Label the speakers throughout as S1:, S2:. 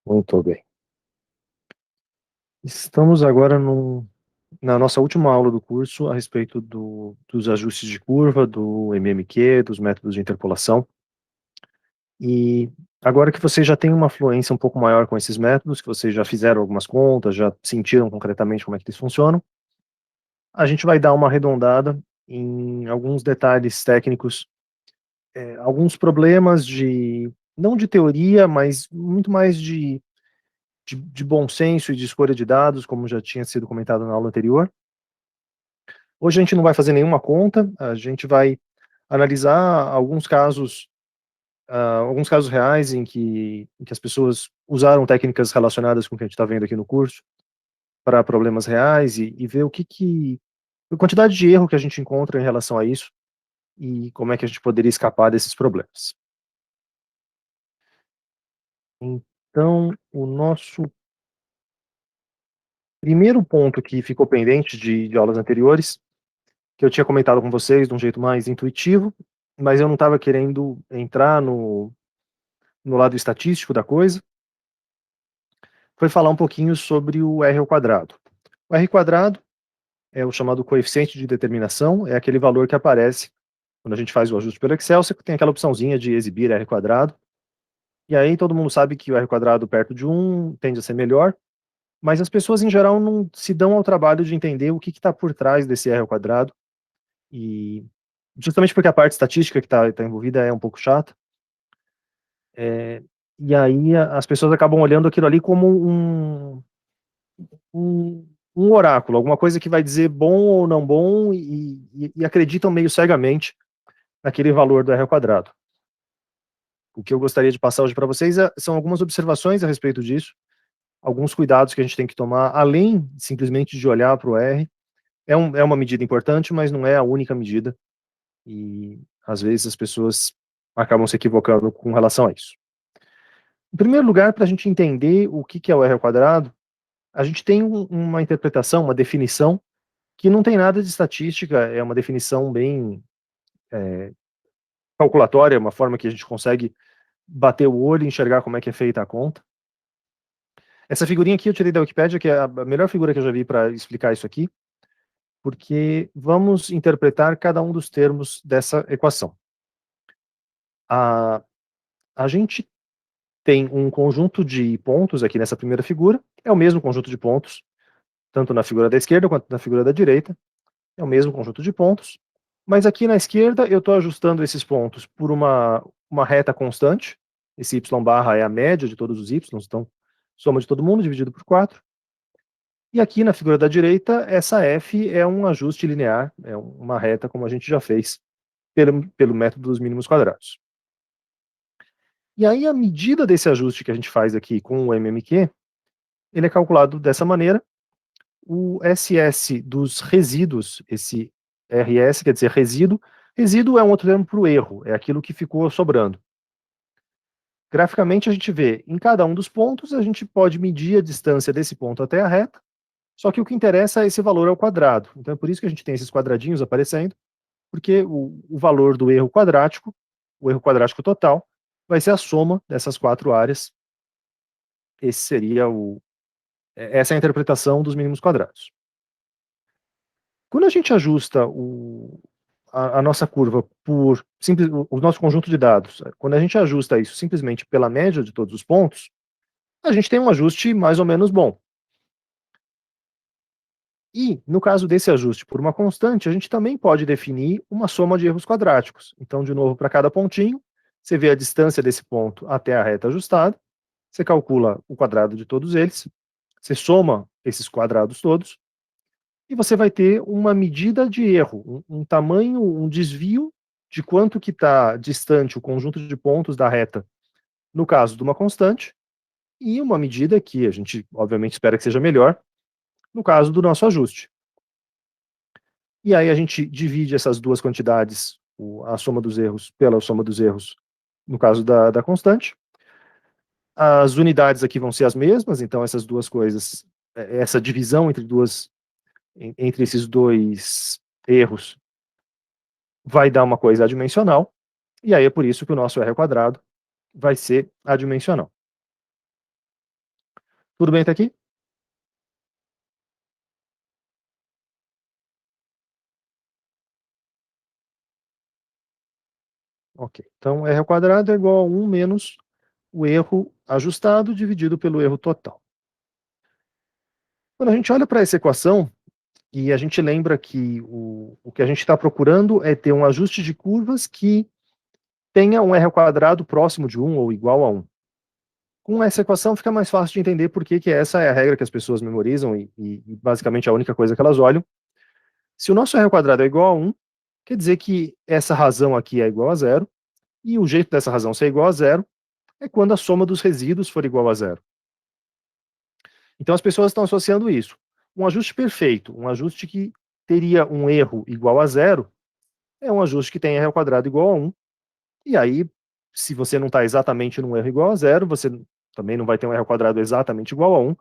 S1: Muito bem. Estamos agora na nossa última aula do curso a respeito dos ajustes de curva, do MMQ, dos métodos de interpolação. E agora que vocês já têm uma fluência um pouco maior com esses métodos, que vocês já fizeram algumas contas, já sentiram concretamente como é que eles funcionam, a gente vai dar uma arredondada em alguns detalhes técnicos, alguns problemas não de teoria, mas muito mais de bom senso e de escolha de dados, como já tinha sido comentado na aula anterior. Hoje a gente não vai fazer nenhuma conta, a gente vai analisar alguns casos reais em que as pessoas usaram técnicas relacionadas com o que a gente está vendo aqui no curso, para problemas reais e ver a quantidade de erro que a gente encontra em relação a isso, e como é que a gente poderia escapar desses problemas. Então, o nosso primeiro ponto que ficou pendente de aulas anteriores, que eu tinha comentado com vocês de um jeito mais intuitivo, mas eu não estava querendo entrar no lado estatístico da coisa, foi falar um pouquinho sobre o R ao quadrado. O R quadrado é o chamado coeficiente de determinação, é aquele valor que aparece quando a gente faz o ajuste pelo Excel, você tem aquela opçãozinha de exibir R quadrado, e aí todo mundo sabe que o R quadrado perto de 1 tende a ser melhor, mas as pessoas em geral não se dão ao trabalho de entender o que está por trás desse R ao quadrado, e justamente porque a parte estatística que está envolvida é um pouco chata, é, e aí as pessoas acabam olhando aquilo ali como um oráculo, alguma coisa que vai dizer bom ou não bom, e acreditam meio cegamente naquele valor do R ao quadrado. O que eu gostaria de passar hoje para vocês são algumas observações a respeito disso, alguns cuidados que a gente tem que tomar, além simplesmente de olhar para o R. É uma medida importante, mas não é a única medida, e às vezes as pessoas acabam se equivocando com relação a isso. Em primeiro lugar, para a gente entender o que é o R ao quadrado, a gente tem uma interpretação, uma definição, que não tem nada de estatística, é uma definição bem calculatória, uma forma que a gente consegue bater o olho e enxergar como é que é feita a conta. Essa figurinha aqui eu tirei da Wikipédia, que é a melhor figura que eu já vi para explicar isso aqui, porque vamos interpretar cada um dos termos dessa equação. A, a gente tem um conjunto de pontos aqui nessa primeira figura, é o mesmo conjunto de pontos, tanto na figura da esquerda quanto na figura da direita, é o mesmo conjunto de pontos, mas aqui na esquerda eu estou ajustando esses pontos por uma reta constante, esse y barra é a média de todos os y, então soma de todo mundo dividido por 4, e aqui na figura da direita, essa f é um ajuste linear, é uma reta como a gente já fez pelo método dos mínimos quadrados. E aí a medida desse ajuste que a gente faz aqui com o MMQ, ele é calculado dessa maneira, o SS dos resíduos, esse RS quer dizer resíduo, resíduo é um outro termo para o erro, é aquilo que ficou sobrando. Graficamente a gente vê, em cada um dos pontos, a gente pode medir a distância desse ponto até a reta, só que o que interessa é esse valor ao quadrado. Então é por isso que a gente tem esses quadradinhos aparecendo, porque o valor do erro quadrático, o erro quadrático total, vai ser a soma dessas 4 áreas. Essa é a interpretação dos mínimos quadrados. Quando a gente ajusta a nossa curva o nosso conjunto de dados, quando a gente ajusta isso simplesmente pela média de todos os pontos, a gente tem um ajuste mais ou menos bom. E, no caso desse ajuste por uma constante, a gente também pode definir uma soma de erros quadráticos. Então, de novo, para cada pontinho, você vê a distância desse ponto até a reta ajustada, você calcula o quadrado de todos eles, você soma esses quadrados todos, e você vai ter uma medida de erro, um tamanho, um desvio de quanto que está distante o conjunto de pontos da reta, no caso de uma constante, e uma medida que a gente, obviamente, espera que seja melhor, no caso do nosso ajuste. E aí a gente divide essas duas quantidades, a soma dos erros pela soma dos erros, no caso da constante. As unidades aqui vão ser as mesmas, então essas duas coisas, essa divisão entre esses dois erros vai dar uma coisa adimensional, e aí é por isso que o nosso R ao quadrado vai ser adimensional. Tudo bem até aqui? Ok. Então, r ao quadrado é igual a 1 menos o erro ajustado dividido pelo erro total. Quando a gente olha para essa equação, e a gente lembra que o que a gente está procurando é ter um ajuste de curvas que tenha um r ao quadrado próximo de 1 ou igual a 1. Com essa equação fica mais fácil de entender por que essa é a regra que as pessoas memorizam e basicamente a única coisa que elas olham. Se o nosso r ao quadrado é igual a 1, quer dizer que essa razão aqui é igual a zero, e o jeito dessa razão ser igual a zero é quando a soma dos resíduos for igual a zero. Então as pessoas estão associando isso. Um ajuste perfeito, um ajuste que teria um erro igual a zero, é um ajuste que tem r ao quadrado igual a 1, e aí, se você não está exatamente num erro igual a zero, você também não vai ter um r ao quadrado exatamente igual a 1,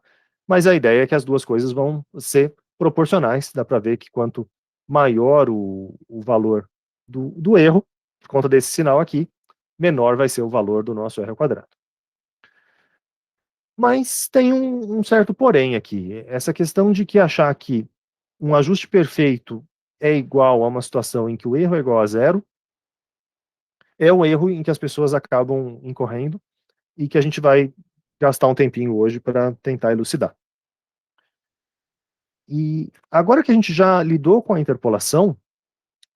S1: mas a ideia é que as duas coisas vão ser proporcionais, dá para ver que quanto maior o valor do erro, por conta desse sinal aqui, menor vai ser o valor do nosso r ao quadrado. Mas tem um certo porém aqui, essa questão de que achar que um ajuste perfeito é igual a uma situação em que o erro é igual a zero, é o erro em que as pessoas acabam incorrendo e que a gente vai gastar um tempinho hoje para tentar elucidar. E agora que a gente já lidou com a interpolação,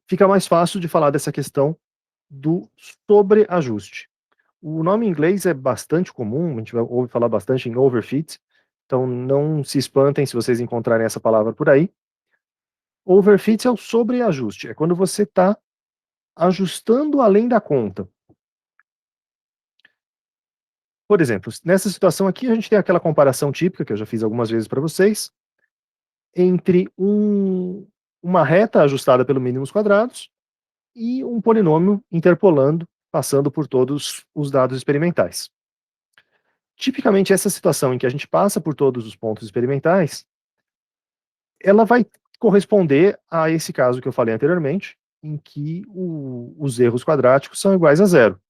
S1: fica mais fácil de falar dessa questão do sobreajuste. O nome em inglês é bastante comum, a gente vai ouve falar bastante em overfit, então não se espantem se vocês encontrarem essa palavra por aí. Overfit é o sobreajuste, é quando você está ajustando além da conta. Por exemplo, nessa situação aqui a gente tem aquela comparação típica que eu já fiz algumas vezes para vocês, entre uma reta ajustada pelo mínimos quadrados e um polinômio interpolando, passando por todos os dados experimentais. Tipicamente, essa situação em que a gente passa por todos os pontos experimentais, ela vai corresponder a esse caso que eu falei anteriormente, em que os erros quadráticos são iguais a zero.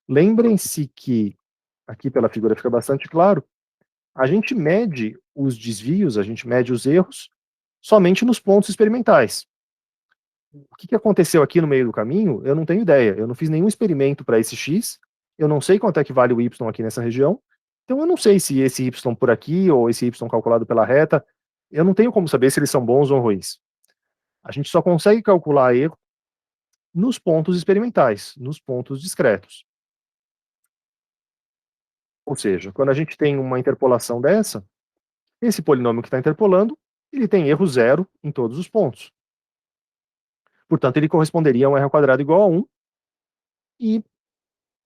S1: Lembrem-se que, aqui pela figura fica bastante claro, a gente mede os desvios, a gente mede os erros, somente nos pontos experimentais. O que aconteceu aqui no meio do caminho, eu não tenho ideia. Eu não fiz nenhum experimento para esse x, eu não sei quanto é que vale o y aqui nessa região, então eu não sei se esse y por aqui ou esse y calculado pela reta, eu não tenho como saber se eles são bons ou ruins. A gente só consegue calcular erro nos pontos experimentais, nos pontos discretos. Ou seja, quando a gente tem uma interpolação dessa, esse polinômio que está interpolando, ele tem erro zero em todos os pontos. Portanto, ele corresponderia a um r ao quadrado igual a 1, e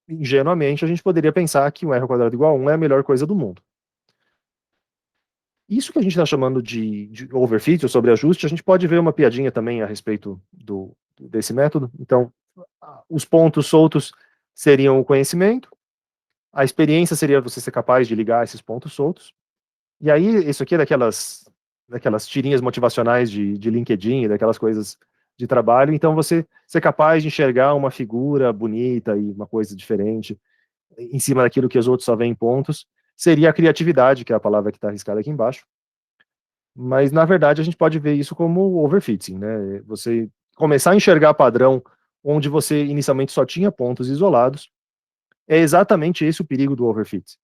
S1: ingenuamente, a gente poderia pensar que um r ao quadrado igual a 1 é a melhor coisa do mundo. Isso que a gente está chamando de overfit, ou sobreajuste, a gente pode ver uma piadinha também a respeito desse método. Então, os pontos soltos seriam o conhecimento, a experiência seria você ser capaz de ligar esses pontos soltos, e aí isso aqui é daquelas tirinhas motivacionais de LinkedIn, daquelas coisas de trabalho, então você ser capaz de enxergar uma figura bonita e uma coisa diferente, em cima daquilo que os outros só veem pontos, seria a criatividade, que é a palavra que está arriscada aqui embaixo. Mas, na verdade, a gente pode ver isso como overfitting, né? Você começar a enxergar padrão onde você inicialmente só tinha pontos isolados, é exatamente esse o perigo do overfit.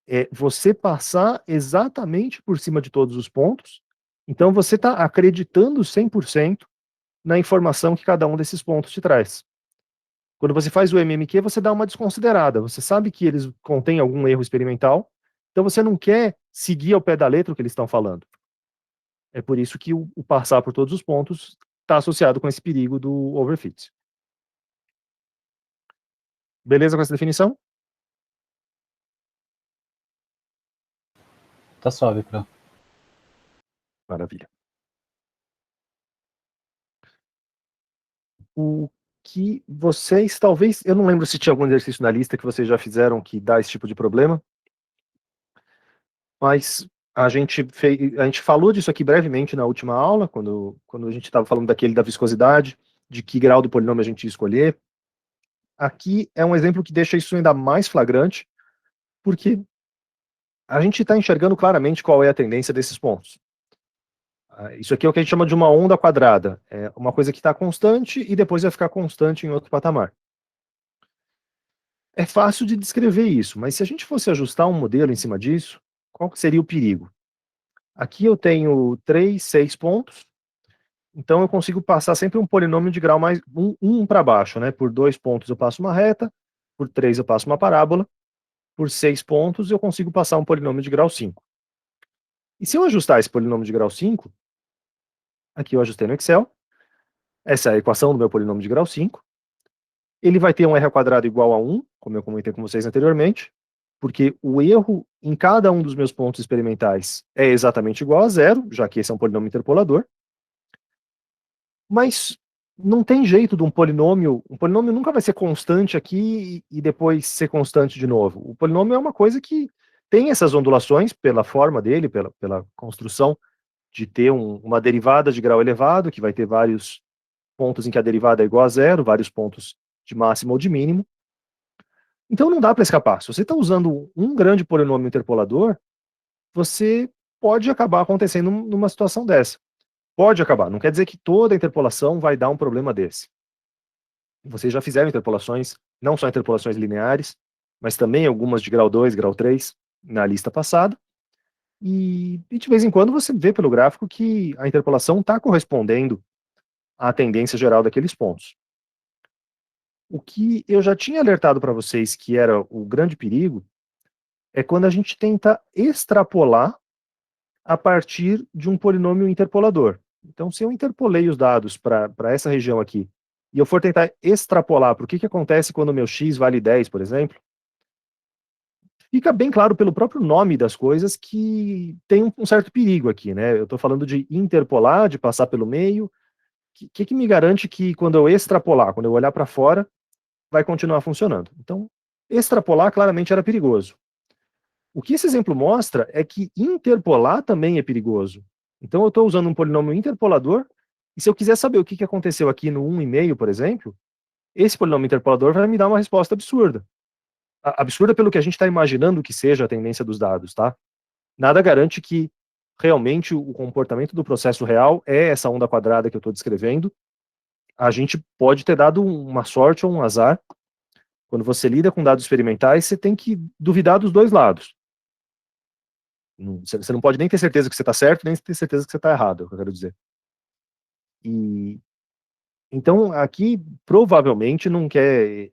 S1: É você passar exatamente por cima de todos os pontos, então você está acreditando 100% na informação que cada um desses pontos te traz. Quando você faz o MMQ, você dá uma desconsiderada, você sabe que eles contêm algum erro experimental, então você não quer seguir ao pé da letra o que eles estão falando. É por isso que o passar por todos os pontos está associado com esse perigo do overfit. Beleza com essa definição?
S2: Tá suave, Pro.
S1: Maravilha. O que vocês, talvez, eu não lembro se tinha algum exercício na lista que vocês já fizeram que dá esse tipo de problema, mas a gente falou disso aqui brevemente na última aula, quando a gente estava falando daquele da viscosidade, de que grau do polinômio a gente ia escolher. Aqui é um exemplo que deixa isso ainda mais flagrante, porque a gente está enxergando claramente qual é a tendência desses pontos. Isso aqui é o que a gente chama de uma onda quadrada. É uma coisa que está constante e depois vai ficar constante em outro patamar. É fácil de descrever isso, mas se a gente fosse ajustar um modelo em cima disso, qual que seria o perigo? Aqui eu tenho 3, 6 pontos, então eu consigo passar sempre um polinômio de grau mais um para baixo, né? Por 2 pontos eu passo uma reta, por 3 eu passo uma parábola, por 6 pontos eu consigo passar um polinômio de grau 5. E se eu ajustar esse polinômio de grau 5, aqui eu ajustei no Excel, essa é a equação do meu polinômio de grau 5, ele vai ter um r ao quadrado igual a 1, como eu comentei com vocês anteriormente, porque o erro em cada um dos meus pontos experimentais é exatamente igual a zero, já que esse é um polinômio interpolador, mas não tem jeito de um polinômio nunca vai ser constante aqui e depois ser constante de novo. O polinômio é uma coisa que tem essas ondulações pela forma dele, pela construção de ter uma derivada de grau elevado, que vai ter vários pontos em que a derivada é igual a zero, vários pontos de máximo ou de mínimo. Então não dá para escapar. Se você está usando um grande polinômio interpolador, você pode acabar acontecendo numa situação dessa. Pode acabar, não quer dizer que toda interpolação vai dar um problema desse. Vocês já fizeram interpolações, não só interpolações lineares, mas também algumas de grau 2, grau 3, na lista passada. E de vez em quando você vê pelo gráfico que a interpolação está correspondendo à tendência geral daqueles pontos. O que eu já tinha alertado para vocês que era o grande perigo é quando a gente tenta extrapolar a partir de um polinômio interpolador. Então, se eu interpolei os dados para essa região aqui, e eu for tentar extrapolar para o que acontece quando o meu x vale 10, por exemplo, fica bem claro pelo próprio nome das coisas que tem um certo perigo aqui, né? Eu estou falando de interpolar, de passar pelo meio. O que me garante que quando eu extrapolar, quando eu olhar para fora, vai continuar funcionando? Então, extrapolar claramente era perigoso. O que esse exemplo mostra é que interpolar também é perigoso. Então eu estou usando um polinômio interpolador, e se eu quiser saber o que aconteceu aqui no 1,5, por exemplo, esse polinômio interpolador vai me dar uma resposta absurda. Absurda pelo que a gente está imaginando que seja a tendência dos dados, tá? Nada garante que realmente o comportamento do processo real é essa onda quadrada que eu estou descrevendo. A gente pode ter dado uma sorte ou um azar. Quando você lida com dados experimentais, você tem que duvidar dos dois lados. Você não pode nem ter certeza que você está certo, nem ter certeza que você está errado, é o que eu quero dizer. E, então, aqui, provavelmente, não quer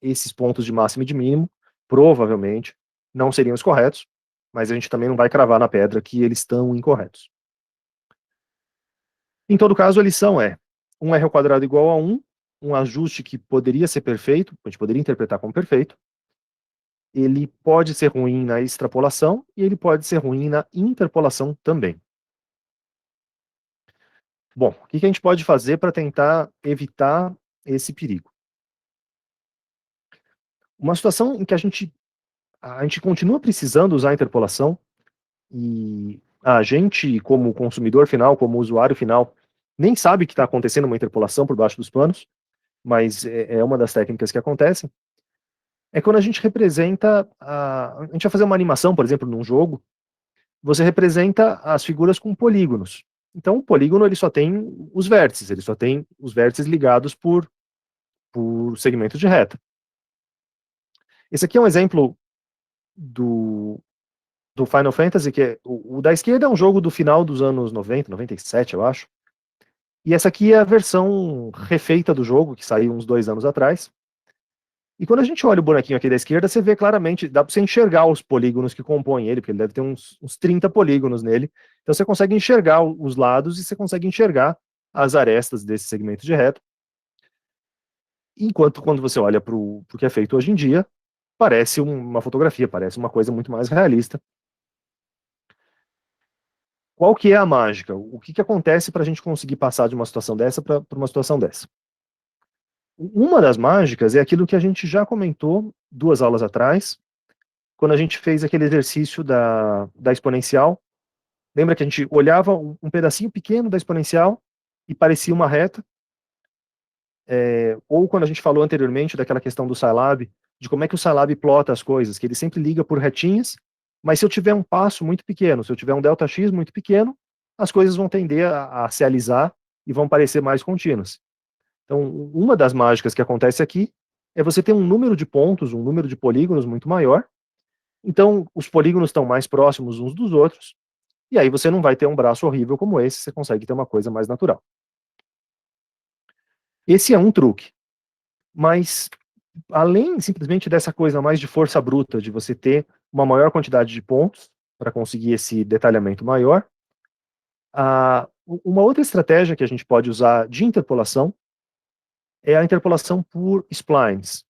S1: esses pontos de máximo e de mínimo, provavelmente, não seriam os corretos, mas a gente também não vai cravar na pedra que eles estão incorretos. Em todo caso, a lição é, um r ao quadrado igual a 1, um ajuste que poderia ser perfeito, a gente poderia interpretar como perfeito, ele pode ser ruim na extrapolação e ele pode ser ruim na interpolação também. Bom, o que a gente pode fazer para tentar evitar esse perigo? Uma situação em que a gente continua precisando usar a interpolação e a gente, como consumidor final, como usuário final, nem sabe que está acontecendo uma interpolação por baixo dos panos, mas é uma das técnicas que acontecem, é quando a gente representa, a gente vai fazer uma animação, por exemplo, num jogo, você representa as figuras com polígonos. Então, o polígono ele só tem os vértices, ele só tem os vértices ligados por segmentos de reta. Esse aqui é um exemplo do Final Fantasy, que é o da esquerda é um jogo do final dos anos 90, 97, eu acho. E essa aqui é a versão refeita do jogo, que saiu uns 2 anos atrás. E quando a gente olha o bonequinho aqui da esquerda, você vê claramente, dá para você enxergar os polígonos que compõem ele, porque ele deve ter uns 30 polígonos nele. Então você consegue enxergar os lados e você consegue enxergar as arestas desse segmento de reta. Enquanto quando você olha para o que é feito hoje em dia, parece uma fotografia, parece uma coisa muito mais realista. Qual que é a mágica? O que acontece para a gente conseguir passar de uma situação dessa para uma situação dessa? Uma das mágicas é aquilo que a gente já comentou 2 aulas atrás, quando a gente fez aquele exercício da exponencial. Lembra que a gente olhava um pedacinho pequeno da exponencial e parecia uma reta? Ou quando a gente falou anteriormente daquela questão do Scilab, de como é que o Scilab plota as coisas, que ele sempre liga por retinhas, Mas se eu tiver um passo muito pequeno, se eu tiver um ΔX muito pequeno, as coisas vão tender a se alisar e vão parecer mais contínuas. Então, uma das mágicas que acontece aqui é você ter um número de pontos, um número de polígonos muito maior. Então, os polígonos estão mais próximos uns dos outros, e aí você não vai ter um braço horrível como esse, você consegue ter uma coisa mais natural. Esse é um truque. Mas, além simplesmente dessa coisa mais de força bruta, de você ter uma maior quantidade de pontos para conseguir esse detalhamento maior, uma outra estratégia que a gente pode usar de interpolação é a interpolação por splines.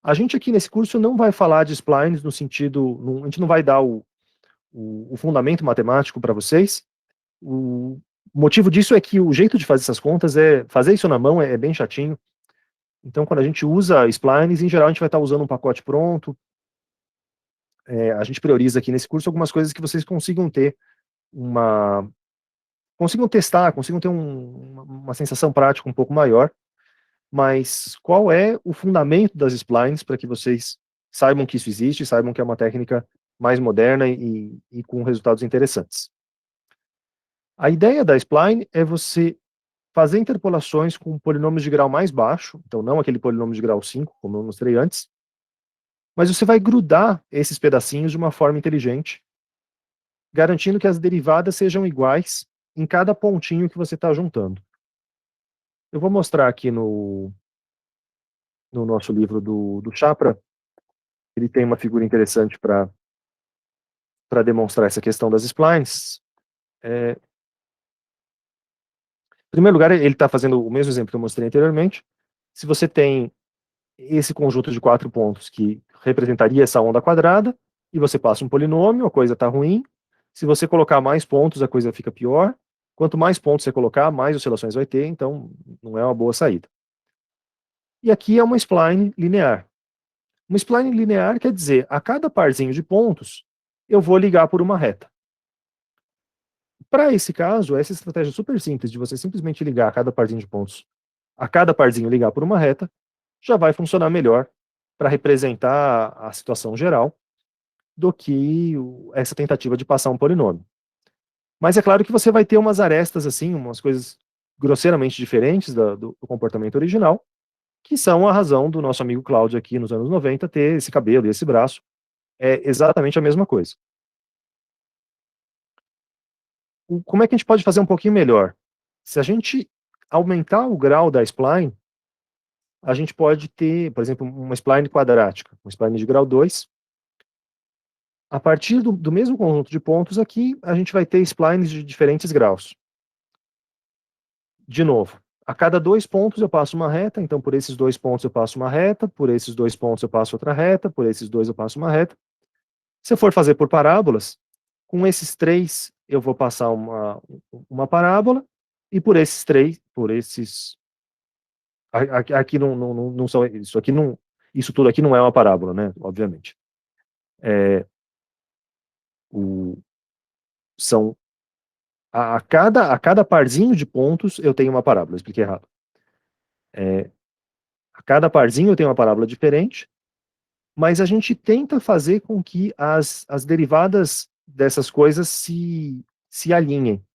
S1: A gente aqui nesse curso não vai falar de splines no sentido, a gente não vai dar o fundamento matemático para vocês. O motivo disso é que o jeito de fazer essas contas fazer isso na mão é bem chatinho. Então, quando a gente usa splines, em geral a gente vai estar usando um pacote pronto. A gente prioriza aqui nesse curso algumas coisas que vocês consigam ter consigam testar, consigam ter uma sensação prática um pouco maior. Mas qual é o fundamento das splines para que vocês saibam que isso existe, saibam que é uma técnica mais moderna e com resultados interessantes? A ideia da spline é você fazer interpolações com polinômios de grau mais baixo, então não aquele polinômio de grau 5, como eu mostrei antes, mas você vai grudar esses pedacinhos de uma forma inteligente, garantindo que as derivadas sejam iguais em cada pontinho que você está juntando. Eu vou mostrar aqui no nosso livro do Chapra, ele tem uma figura interessante para demonstrar essa questão das splines. Em primeiro lugar, ele está fazendo o mesmo exemplo que eu mostrei anteriormente. Se você tem esse conjunto de 4 pontos que representaria essa onda quadrada, e você passa um polinômio, a coisa está ruim. Se você colocar mais pontos, a coisa fica pior. Quanto mais pontos você colocar, mais oscilações vai ter, então não é uma boa saída. E aqui é uma spline linear. Uma spline linear quer dizer, a cada parzinho de pontos, eu vou ligar por uma reta. Para esse caso, essa estratégia super simples de você simplesmente ligar a cada parzinho de pontos, a cada parzinho ligar por uma reta, já vai funcionar melhor para representar a situação geral do que essa tentativa de passar um polinômio. Mas é claro que você vai ter umas arestas assim, umas coisas grosseiramente diferentes do comportamento original, que são a razão do nosso amigo Cláudio aqui nos anos 90 ter esse cabelo e esse braço. É exatamente a mesma coisa. Como é que a gente pode fazer um pouquinho melhor? Se a gente aumentar o grau da spline, a gente pode ter, por exemplo, uma spline quadrática, uma spline de grau 2. A partir do mesmo conjunto de pontos aqui, a gente vai ter splines de diferentes graus. De novo, a cada 2 pontos eu passo uma reta, então por esses 2 pontos eu passo uma reta, por esses 2 pontos eu passo outra reta, por esses 2 eu passo uma reta. Se eu for fazer por parábolas, com esses 3 eu vou passar uma parábola, e por esses 3, aqui não são, isso tudo aqui não é uma parábola, né, obviamente. São, a cada parzinho de pontos eu tenho uma parábola, eu expliquei errado. A cada parzinho eu tenho uma parábola diferente, mas a gente tenta fazer com que as derivadas dessas coisas se alinhem.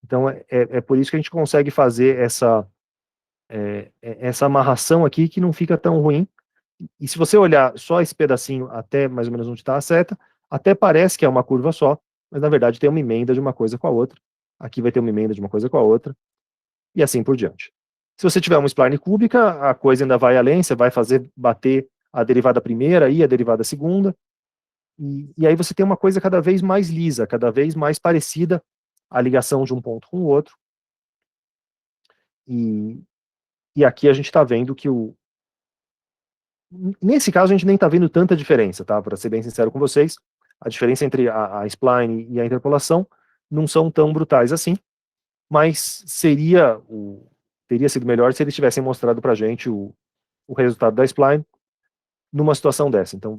S1: Então, é por isso que a gente consegue fazer essa amarração aqui que não fica tão ruim. E se você olhar só esse pedacinho até mais ou menos onde está a seta, até parece que é uma curva só, mas na verdade tem uma emenda de uma coisa com a outra. Aqui vai ter uma emenda de uma coisa com a outra, e assim por diante. Se você tiver uma spline cúbica, a coisa ainda vai além, você vai fazer bater a derivada primeira e a derivada segunda, e aí você tem uma coisa cada vez mais lisa, cada vez mais parecida a ligação de um ponto com o outro. E aqui a gente está vendo que nesse caso a gente nem está vendo tanta diferença, tá? Para ser bem sincero com vocês, a diferença entre a spline e a interpolação não são tão brutais assim, mas teria sido melhor se eles tivessem mostrado para a gente o resultado da spline numa situação dessa. Então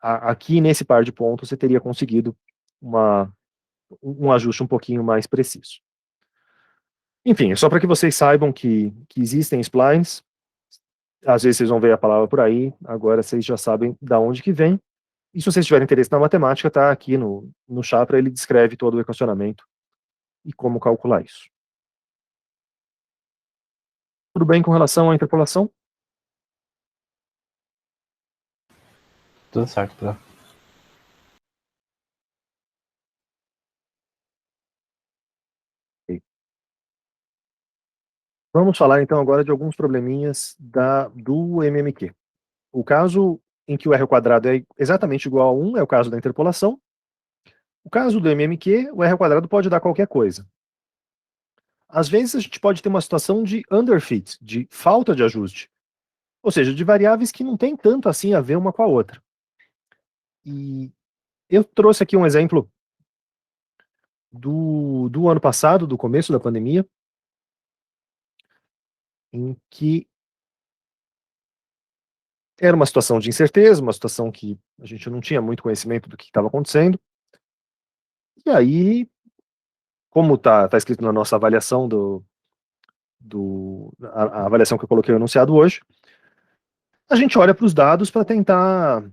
S1: aqui nesse par de pontos você teria conseguido um ajuste um pouquinho mais preciso. Enfim, é só para que vocês saibam que existem splines. Às vezes vocês vão ver a palavra por aí, agora vocês já sabem da onde que vem, E se vocês tiverem interesse na matemática, tá aqui no Chapra, ele descreve todo o equacionamento e como calcular isso. Tudo bem com relação à interpolação?
S2: Tudo certo, prof.
S1: Vamos falar então agora de alguns probleminhas do MMQ. O caso em que o R ao quadrado é exatamente igual a 1 é o caso da interpolação. O caso do MMQ, o R ao quadrado pode dar qualquer coisa. Às vezes a gente pode ter uma situação de underfit, de falta de ajuste. Ou seja, de variáveis que não tem tanto assim a ver uma com a outra. E eu trouxe aqui um exemplo do ano passado, do começo da pandemia, em que era uma situação de incerteza, uma situação que a gente não tinha muito conhecimento do que estava acontecendo. E aí, como está escrito na nossa avaliação a avaliação que eu coloquei no enunciado hoje, a gente olha para os dados para tentar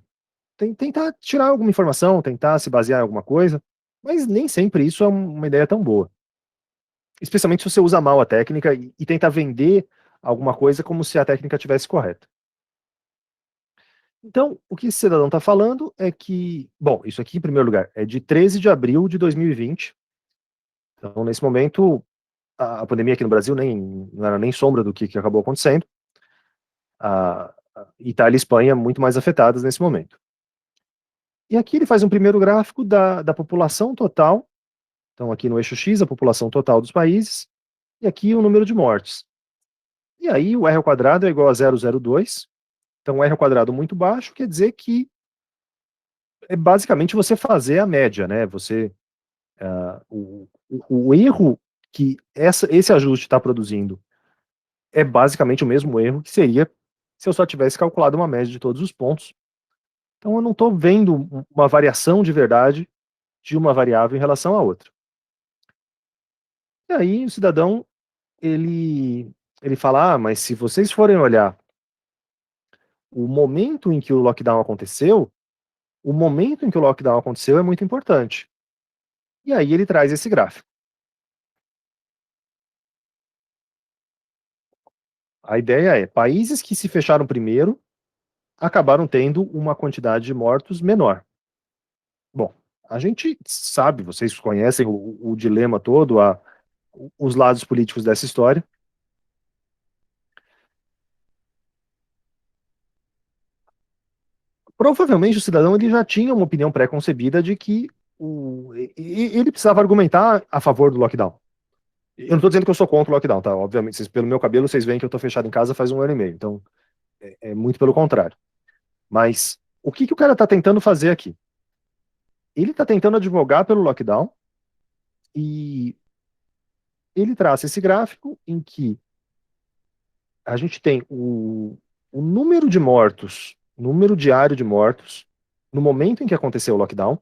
S1: tirar alguma informação, tentar se basear em alguma coisa, mas nem sempre isso é uma ideia tão boa. Especialmente se você usa mal a técnica e tenta vender alguma coisa como se a técnica estivesse correta. Então, o que esse cidadão está falando é que, bom, isso aqui, em primeiro lugar, é de 13 de abril de 2020. Então, nesse momento, a pandemia aqui no Brasil não era nem sombra do que acabou acontecendo. A Itália e Espanha muito mais afetadas nesse momento. E aqui ele faz um primeiro gráfico da população total. Então, aqui no eixo X, a população total dos países, e aqui o número de mortes. E aí, o R ao quadrado é igual a 0,02. Então, R ao quadrado muito baixo quer dizer que é basicamente você fazer a média, né? O erro que esse ajuste está produzindo é basicamente o mesmo erro que seria se eu só tivesse calculado uma média de todos os pontos. Então, eu não estou vendo uma variação de verdade de uma variável em relação à outra. E aí, o cidadão, ele fala, mas se vocês forem olhar o momento em que o lockdown aconteceu, o momento em que o lockdown aconteceu é muito importante. E aí ele traz esse gráfico. A ideia é, países que se fecharam primeiro acabaram tendo uma quantidade de mortos menor. Bom, a gente sabe, vocês conhecem o dilema todo, os lados políticos dessa história. Provavelmente o cidadão ele já tinha uma opinião pré-concebida de que ele precisava argumentar a favor do lockdown. Eu não estou dizendo que eu sou contra o lockdown, tá? Obviamente, pelo meu cabelo, vocês veem que eu estou fechado em casa faz 1 ano e meio. Então, é muito pelo contrário. Mas, o que o cara está tentando fazer aqui? Ele está tentando advogar pelo lockdown e ele traz esse gráfico em que a gente tem o número de mortos, número diário de mortos, no momento em que aconteceu o lockdown.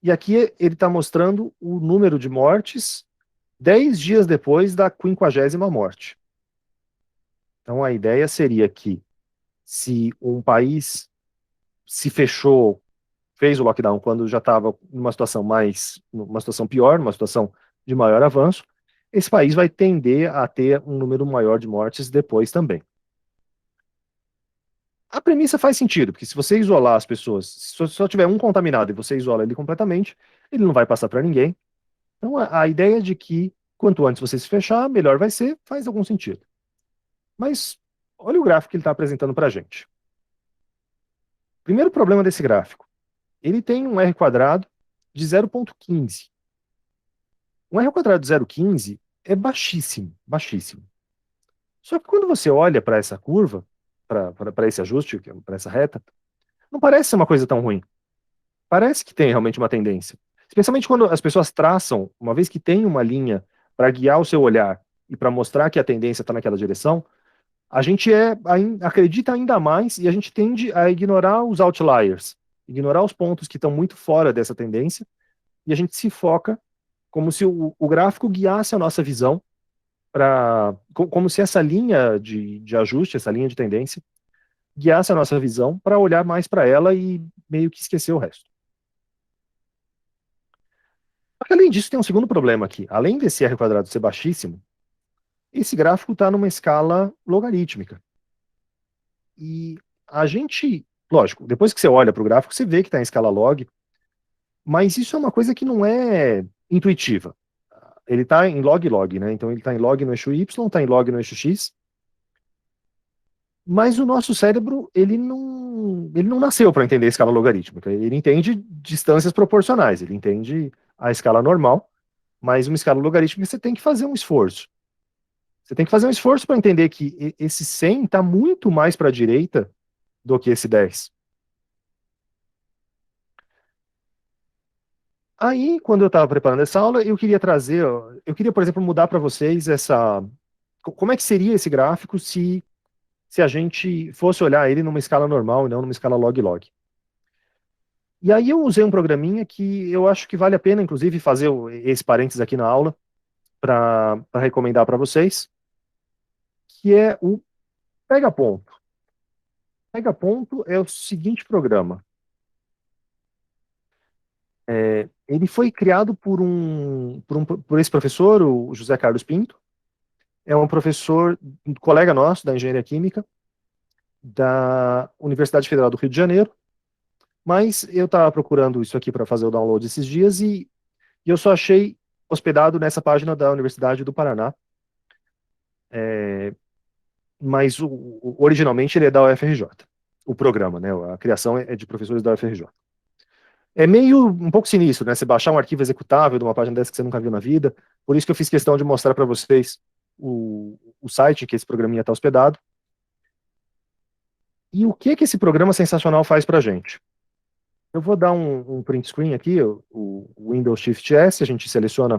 S1: E aqui ele está mostrando o número de mortes 10 dias depois da 50ª morte. Então a ideia seria que se um país se fechou, fez o lockdown quando já estava numa situação pior, numa situação de maior avanço, esse país vai tender a ter um número maior de mortes depois também. A premissa faz sentido, porque se você isolar as pessoas, se só tiver um contaminado e você isola ele completamente, ele não vai passar para ninguém. Então a ideia de que quanto antes você se fechar, melhor vai ser, faz algum sentido. Mas olha o gráfico que ele está apresentando para a gente. Primeiro problema desse gráfico, ele tem um R quadrado de 0,15. Um R quadrado de 0,15 é baixíssimo, baixíssimo. Só que quando você olha para essa curva, para esse ajuste, para essa reta, não parece ser uma coisa tão ruim. Parece que tem realmente uma tendência. Especialmente quando as pessoas traçam, uma vez que tem uma linha para guiar o seu olhar e para mostrar que a tendência está naquela direção, a gente acredita ainda mais e a gente tende a ignorar os outliers, ignorar os pontos que estão muito fora dessa tendência, e a gente se foca como se o gráfico guiasse a nossa visão, como se essa linha de ajuste, essa linha de tendência, guiasse a nossa visão para olhar mais para ela e meio que esquecer o resto. Só que além disso, tem um segundo problema aqui. Além desse r quadrado ser baixíssimo, esse gráfico está numa escala logarítmica. E a gente, lógico, depois que você olha para o gráfico, você vê que está em escala log, mas isso é uma coisa que não é intuitiva. Ele está em log-log, né? Então ele está em log no eixo y, está em log no eixo x, mas o nosso cérebro, ele não nasceu para entender escala logarítmica. Ele entende distâncias proporcionais, ele entende a escala normal, mas uma escala logarítmica você tem que fazer um esforço. Você tem que fazer um esforço para entender que esse 100 está muito mais para a direita do que esse 10. Aí, quando eu estava preparando essa aula, eu queria trazer, eu queria, por exemplo, mudar para vocês como é que seria esse gráfico se a gente fosse olhar ele numa escala normal e não numa escala log-log. E aí eu usei um programinha que eu acho que vale a pena, inclusive, fazer esse parênteses aqui na aula, para recomendar para vocês, que é o Pega Ponto. Pega Ponto é o seguinte programa. Ele foi criado por esse professor, o José Carlos Pinto. É um professor, um colega nosso da Engenharia Química, da Universidade Federal do Rio de Janeiro. Mas eu estava procurando isso aqui para fazer o download esses dias e eu só achei hospedado nessa página da Universidade do Paraná. Mas originalmente ele é da UFRJ. O programa, né? A criação é de professores da UFRJ. É meio um pouco sinistro, né? Você baixar um arquivo executável de uma página dessa que você nunca viu na vida. Por isso que eu fiz questão de mostrar para vocês o site que esse programinha está hospedado. E o que esse programa sensacional faz para a gente? Eu vou dar um print screen aqui, o Windows Shift S, a gente selecionei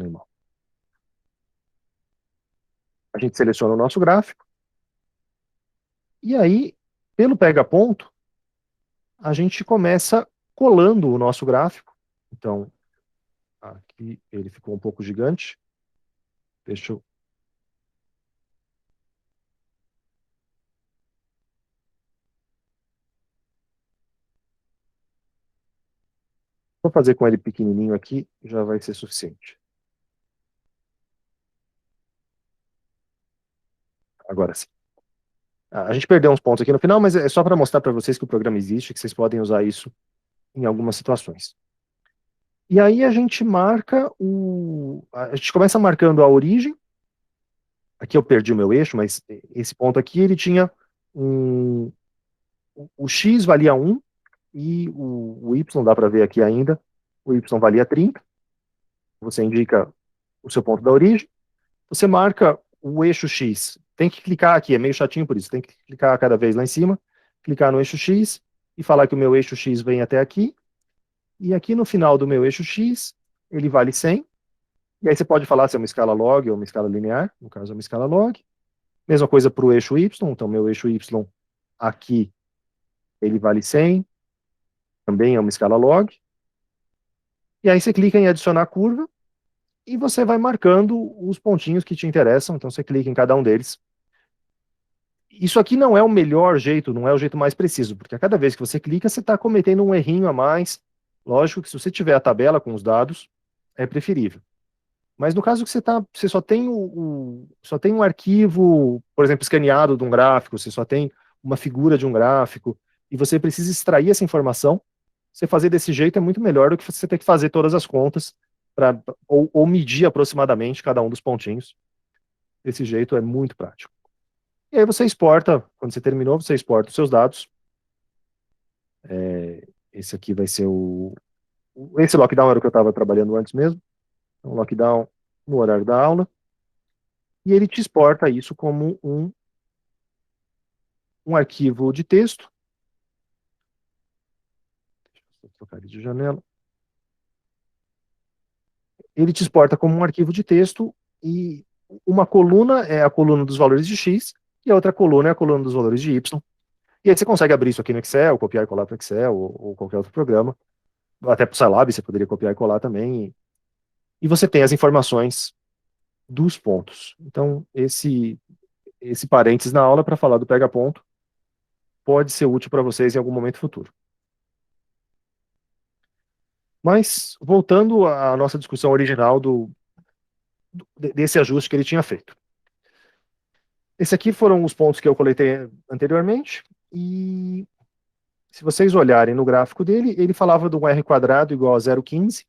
S1: mal. A gente seleciona o nosso gráfico. E aí, pelo pega ponto, a gente começa colando o nosso gráfico. Então, aqui ele ficou um pouco gigante. Deixa eu... Vou fazer com ele pequenininho aqui, já vai ser suficiente. Agora sim. A gente perdeu uns pontos aqui no final, mas é só para mostrar para vocês que o programa existe, que vocês podem usar isso em algumas situações. E aí a gente marca a gente começa marcando a origem. Aqui eu perdi o meu eixo, mas esse ponto aqui ele tinha o x valia 1 e o y, dá para ver aqui ainda, o y valia 30. Você indica o seu ponto da origem. Você marca o eixo x. Tem que clicar aqui, é meio chatinho por isso. Tem que clicar cada vez lá em cima, clicar no eixo x e falar que o meu eixo x vem até aqui. E aqui no final do meu eixo x, ele vale 100. E aí você pode falar se é uma escala log ou uma escala linear. No caso é uma escala log. Mesma coisa para o eixo y. Então meu eixo y aqui, ele vale 100. Também é uma escala log. E aí você clica em adicionar curva e você vai marcando os pontinhos que te interessam. Então você clica em cada um deles. Isso aqui não é o melhor jeito, não é o jeito mais preciso, porque a cada vez que você clica, você está cometendo um errinho a mais. Lógico que se você tiver a tabela com os dados, é preferível. Mas no caso que você só tem só tem um arquivo, por exemplo, escaneado de um gráfico, você só tem uma figura de um gráfico, e você precisa extrair essa informação, você fazer desse jeito é muito melhor do que você ter que fazer todas as contas, ou medir aproximadamente cada um dos pontinhos. Desse jeito é muito prático. E aí você exporta, quando você terminou, você exporta os seus dados. Esse aqui vai ser esse lockdown era o que eu estava trabalhando antes mesmo. Então, lockdown no horário da aula. E ele te exporta isso como um arquivo de texto. Deixa eu trocar ele de janela. Ele te exporta como um arquivo de texto e uma coluna é a coluna dos valores de x e a outra coluna é a coluna dos valores de y. E aí você consegue abrir isso aqui no Excel, copiar e colar para o Excel ou qualquer outro programa. Até para o Scilab você poderia copiar e colar também. E você tem as informações dos pontos. Então, esse parênteses na aula para falar do pega ponto. pode ser útil para vocês em algum momento futuro. Mas, voltando à nossa discussão original desse ajuste que ele tinha feito. Esses aqui foram os pontos que eu coletei anteriormente, e se vocês olharem no gráfico dele, ele falava de um R quadrado igual a 0,15.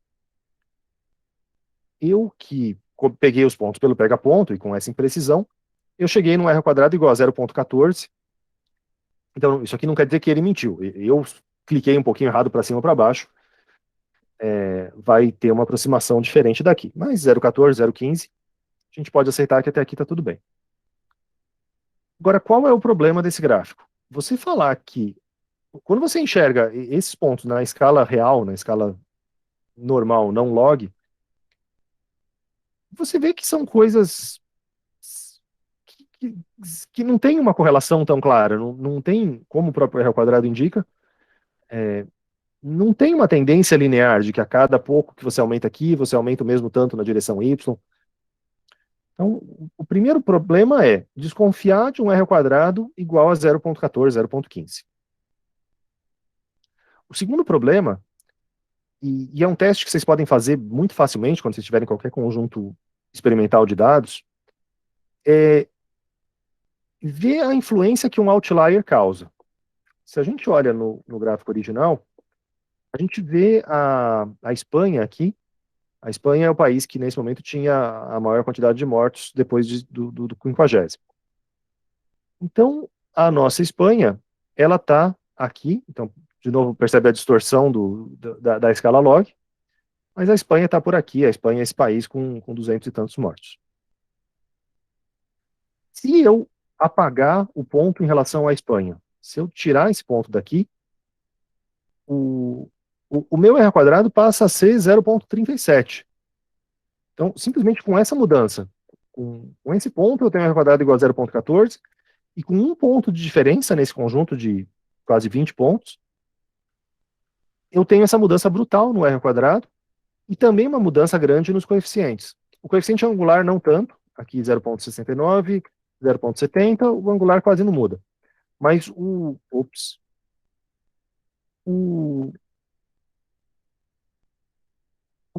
S1: Eu que peguei os pontos pelo pega-ponto, e com essa imprecisão, eu cheguei num R quadrado igual a 0,14. Então, isso aqui não quer dizer que ele mentiu. Eu cliquei um pouquinho errado para cima ou para baixo. Vai ter uma aproximação diferente daqui. Mas 0,14, 0,15, a gente pode aceitar que até aqui está tudo bem. Agora, qual é o problema desse gráfico? Você falar que, quando você enxerga esses pontos na escala real, na escala normal, não log, você vê que são coisas que não tem uma correlação tão clara, não tem, como o próprio R ao quadrado indica, não tem uma tendência linear de que a cada pouco que você aumenta aqui, você aumenta o mesmo tanto na direção Y. Então, o primeiro problema é desconfiar de um R ao quadrado igual a 0,14, 0,15. O segundo problema, e é um teste que vocês podem fazer muito facilmente quando vocês tiverem qualquer conjunto experimental de dados, é ver a influência que um outlier causa. Se a gente olha no gráfico original, a gente vê a Espanha aqui. A Espanha é o país que, nesse momento, tinha a maior quantidade de mortos depois do 50º. Então, a nossa Espanha, ela está aqui. Então, de novo, percebe a distorção da escala log. Mas a Espanha está por aqui. A Espanha é esse país com 200 e tantos mortos. Se eu apagar o ponto em relação à Espanha, se eu tirar esse ponto daqui, o meu R quadrado passa a ser 0,37. Então, simplesmente com essa mudança, com esse ponto, eu tenho R quadrado igual a 0,14, e com um ponto de diferença nesse conjunto de quase 20 pontos, eu tenho essa mudança brutal no R quadrado, e também uma mudança grande nos coeficientes. O coeficiente angular não tanto, aqui 0,69, 0,70, o angular quase não muda. Mas o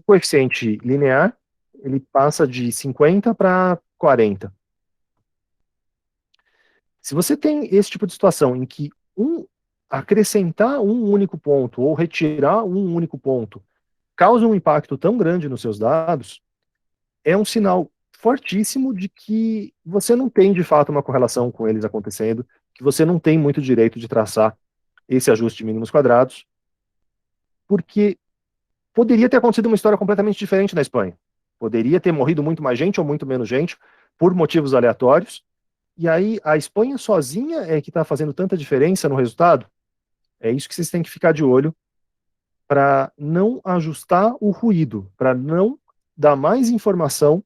S1: coeficiente linear, ele passa de 50 para 40. Se você tem esse tipo de situação em que acrescentar um único ponto ou retirar um único ponto causa um impacto tão grande nos seus dados, é um sinal fortíssimo de que você não tem de fato uma correlação com eles acontecendo, que você não tem muito direito de traçar esse ajuste de mínimos quadrados, porque poderia ter acontecido uma história completamente diferente na Espanha. Poderia ter morrido muito mais gente ou muito menos gente, por motivos aleatórios, e aí a Espanha sozinha é que está fazendo tanta diferença no resultado. É isso que vocês têm que ficar de olho, para não ajustar o ruído, para não dar mais informação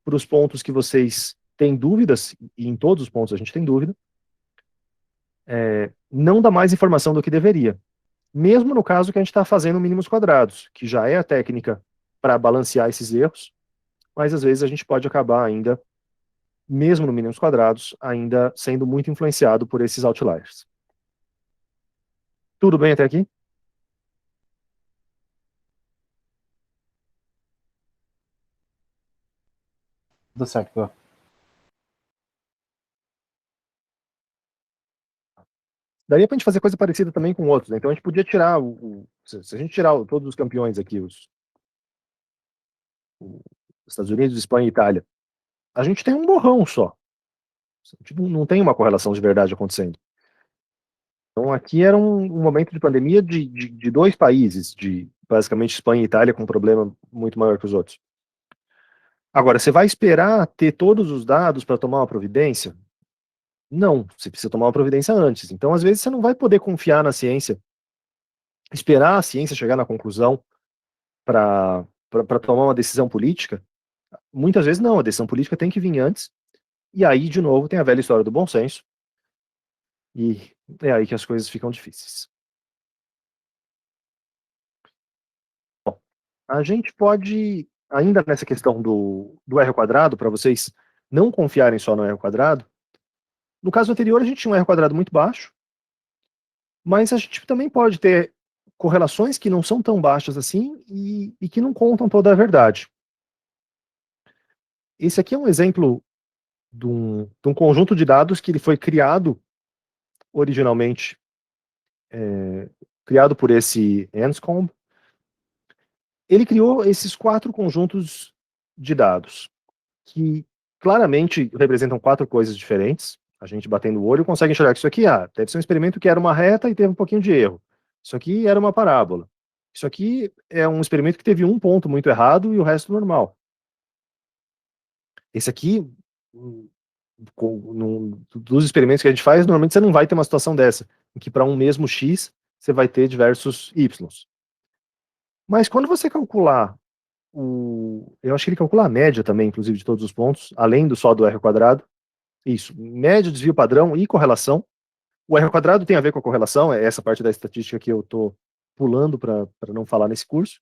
S1: para os pontos que vocês têm dúvidas, e em todos os pontos a gente tem dúvida, não dá mais informação do que deveria. Mesmo no caso que a gente está fazendo mínimos quadrados, que já é a técnica para balancear esses erros, mas às vezes a gente pode acabar ainda, mesmo no mínimos quadrados, ainda sendo muito influenciado por esses outliers. Tudo bem até aqui?
S2: Tudo certo, Pro.
S1: Daria para a gente fazer coisa parecida também com outros, né? Então a gente podia tirar, se a gente tirar todos os campeões aqui, os Estados Unidos, Espanha e Itália, a gente tem um borrão só. Tipo, não tem uma correlação de verdade acontecendo. Então aqui era um momento de pandemia de dois países, de basicamente Espanha e Itália, com um problema muito maior que os outros. Agora, você vai esperar ter todos os dados para tomar uma providência? Não, você precisa tomar uma providência antes. Então, às vezes, você não vai poder confiar na ciência, esperar a ciência chegar na conclusão para tomar uma decisão política. Muitas vezes não, a decisão política tem que vir antes, e aí, de novo, tem a velha história do bom senso, e é aí que as coisas ficam difíceis. Bom, a gente pode, ainda nessa questão do R quadrado, para vocês não confiarem só no R quadrado, no caso anterior a gente tinha um R quadrado muito baixo, Mas a gente também pode ter correlações que não são tão baixas assim e que não contam toda a verdade. Esse aqui é um exemplo de um conjunto de dados que ele foi criado originalmente, criado por esse Anscombe. Ele criou esses 4 conjuntos de dados, que claramente representam 4 coisas diferentes. A gente batendo o olho consegue enxergar que isso aqui, deve ser um experimento que era uma reta e teve um pouquinho de erro. Isso aqui era uma parábola. Isso aqui é um experimento que teve um ponto muito errado e o resto normal. Esse aqui, dos experimentos que a gente faz, normalmente você não vai ter uma situação dessa, em que para um mesmo X, você vai ter diversos Y. Mas quando você calcular eu acho que ele calcula a média também, inclusive, de todos os pontos, além do só do R quadrado. Isso, média, desvio padrão e correlação. O R quadrado tem a ver com a correlação, é essa parte da estatística que eu estou pulando para não falar nesse curso,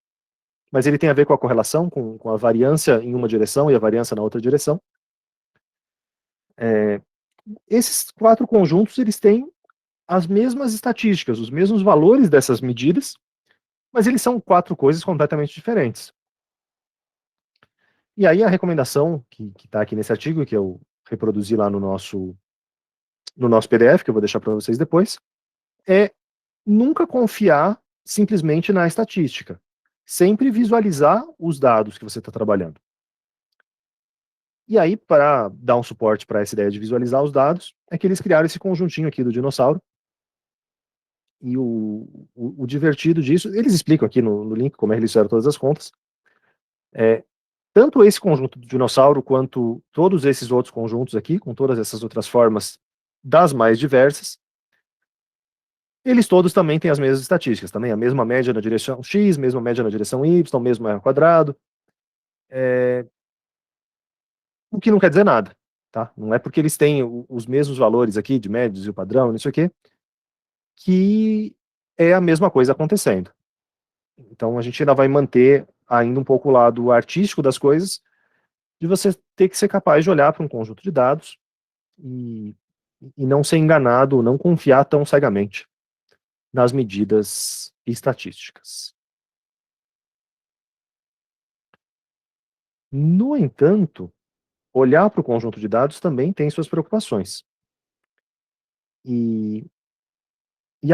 S1: mas ele tem a ver com a correlação, com a variância em uma direção e a variância na outra direção. Esses 4 conjuntos, eles têm as mesmas estatísticas, os mesmos valores dessas medidas, mas eles são 4 coisas completamente diferentes. E aí a recomendação que está aqui nesse artigo, que eu reproduzi lá no nosso PDF, que eu vou deixar para vocês depois, é nunca confiar simplesmente na estatística. Sempre visualizar os dados que você está trabalhando. E aí, para dar um suporte para essa ideia de visualizar os dados, é que eles criaram esse conjuntinho aqui do dinossauro. E o divertido disso, eles explicam aqui no link como é que eles fizeram todas as contas. Tanto esse conjunto do dinossauro, quanto todos esses outros conjuntos aqui, com todas essas outras formas das mais diversas, eles todos também têm as mesmas estatísticas, também a mesma média na direção X, mesma média na direção Y, mesmo R quadrado. O que não quer dizer nada, tá? Não é porque eles têm os mesmos valores aqui, de médios e o padrão, não sei o quê, que é a mesma coisa acontecendo. Então a gente ainda vai manter ainda um pouco o lado artístico das coisas, de você ter que ser capaz de olhar para um conjunto de dados e não ser enganado, não confiar tão cegamente nas medidas estatísticas. No entanto, olhar para o conjunto de dados também tem suas preocupações. E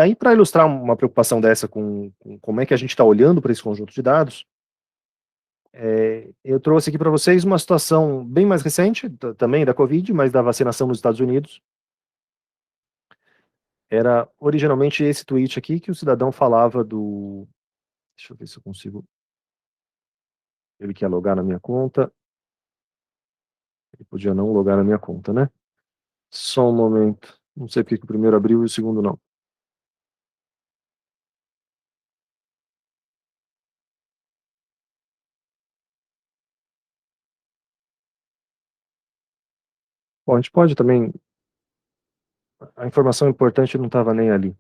S1: aí, para ilustrar uma preocupação dessa com como é que a gente está olhando para esse conjunto de dados, eu trouxe aqui para vocês uma situação bem mais recente, também da Covid, mas da vacinação nos Estados Unidos. Era originalmente esse tweet aqui que o cidadão falava do... Deixa eu ver se eu consigo... Ele quer logar na minha conta. Ele podia não logar na minha conta, né? Só um momento. Não sei porque que o primeiro abriu e o segundo não. Bom, a gente pode também... A informação importante não estava nem ali.